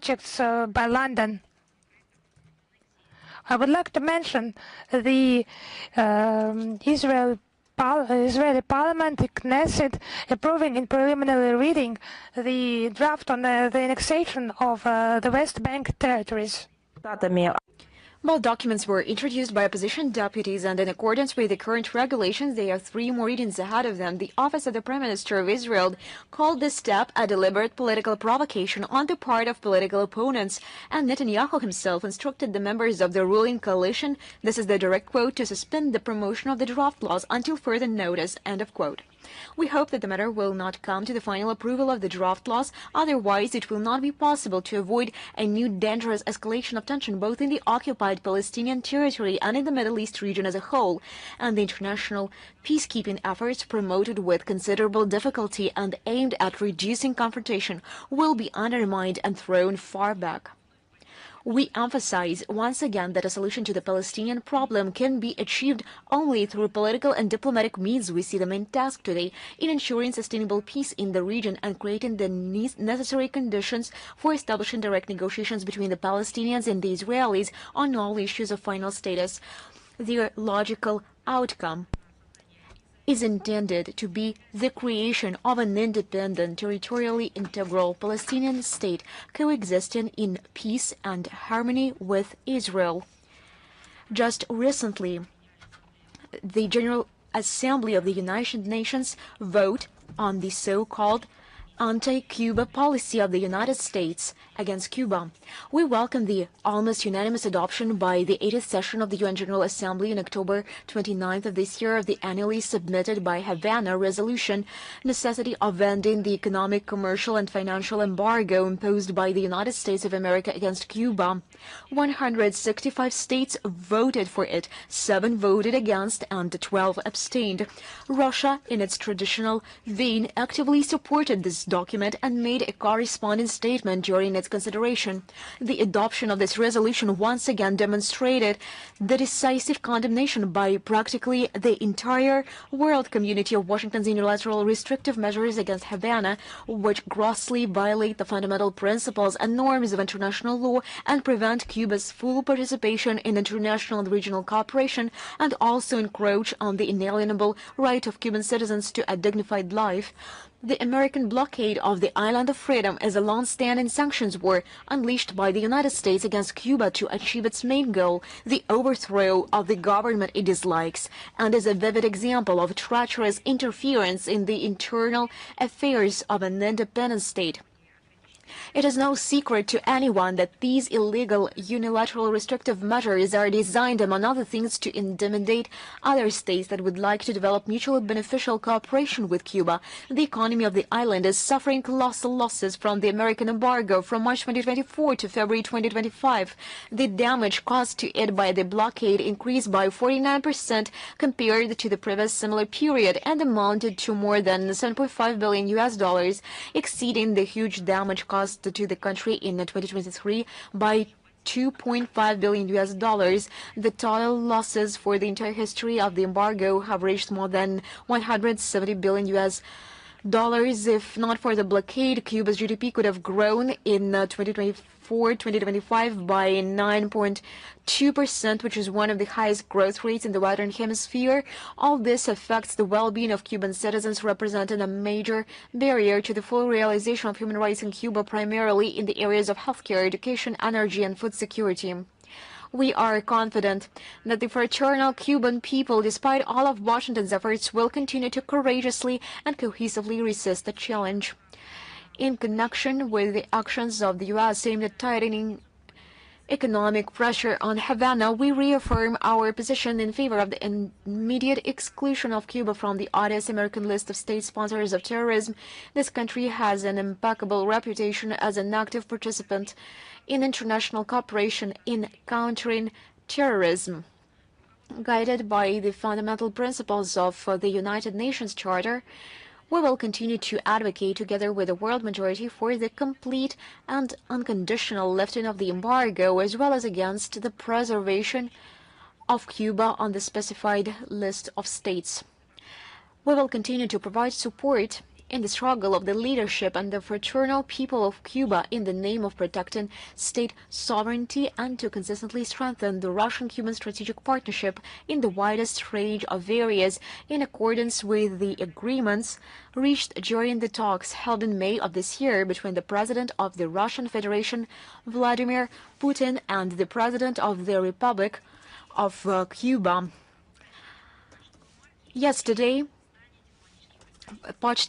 projects by London. I would like to mention the Israeli Parliament, the Knesset, approving in preliminary reading the draft on the annexation of the West Bank territories. Both documents were introduced by opposition deputies, and in accordance with the current regulations, they have 3 more readings ahead of them. The Office of the Prime Minister of Israel called this step a deliberate political provocation on the part of political opponents, and Netanyahu himself instructed the members of the ruling coalition, this is the direct quote, to suspend the promotion of the draft laws until further notice, end of quote. We hope that the matter will not come to the final approval of the draft laws, otherwise it will not be possible to avoid a new dangerous escalation of tension both in the occupied Palestinian territory and in the Middle East region as a whole, and the international peacekeeping efforts promoted with considerable difficulty and aimed at reducing confrontation will be undermined and thrown far back. We emphasize once again that a solution to the Palestinian problem can be achieved only through political and diplomatic means. We see the main task today in ensuring sustainable peace in the region and creating the necessary conditions for establishing direct negotiations between the Palestinians and the Israelis on all issues of final status. Their logical outcome is intended to be the creation of an independent, territorially integral Palestinian state coexisting in peace and harmony with Israel. Just recently, the General Assembly of the United Nations voted on the so-called anti-Cuba policy of the United States against Cuba. We welcome the almost unanimous adoption by the 80th session of the UN General Assembly on October 29th of this year of the annually submitted by Havana resolution necessity of ending the economic, commercial, and financial embargo imposed by the United States of America against Cuba. 165 states voted for it, 7 voted against, and 12 abstained. Russia, in its traditional vein, actively supported this document and made a corresponding statement during its consideration. The adoption of this resolution once again demonstrated the decisive condemnation by practically the entire world community of Washington's unilateral restrictive measures against Havana, which grossly violate the fundamental principles and norms of international law and prevent Cuba's full participation in international and regional cooperation, and also encroach on the inalienable right of Cuban citizens to a dignified life. The American blockade of the Island of Freedom as a long-standing sanctions war unleashed by the United States against Cuba to achieve its main goal, the overthrow of the government it dislikes, and is a vivid example of treacherous interference in the internal affairs of an independent state. It is no secret to anyone that these illegal unilateral restrictive measures are designed, among other things, to intimidate other states that would like to develop mutually beneficial cooperation with Cuba. The economy of the island is suffering colossal losses from the American embargo from March 2024 to February 2025. The damage caused to it by the blockade increased by 49% compared to the previous similar period and amounted to more than $7.5 billion US, exceeding the huge damage caused to the country in 2023 by $2.5 billion US. The total losses for the entire history of the embargo have reached more than $170 billion US. If not for the blockade, Cuba's GDP could have grown in 2024-2025 by 9.2%, which is one of the highest growth rates in the Western Hemisphere. All this affects the well-being of Cuban citizens, representing a major barrier to the full realization of human rights in Cuba, primarily in the areas of healthcare, education, energy, and food security. We are confident that the fraternal Cuban people, despite all of Washington's efforts, will continue to courageously and cohesively resist the challenge. In connection with the actions of the U.S. aimed at tightening economic pressure on Havana, we reaffirm our position in favor of the immediate exclusion of Cuba from the odious American list of state sponsors of terrorism. This country has an impeccable reputation as an active participant in international cooperation in countering terrorism. Guided by the fundamental principles of the United Nations Charter, we will continue to advocate together with the world majority for the complete and unconditional lifting of the embargo, as well as against the preservation of Cuba on the specified list of states. We will continue to provide support in the struggle of the leadership and the fraternal people of Cuba in the name of protecting state sovereignty and to consistently strengthen the Russian-Cuban strategic partnership in the widest range of areas in accordance with the agreements reached during the talks held in May of this year between the President of the Russian Federation, Vladimir Putin, and the President of the Republic of Cuba. Yesterday, Почта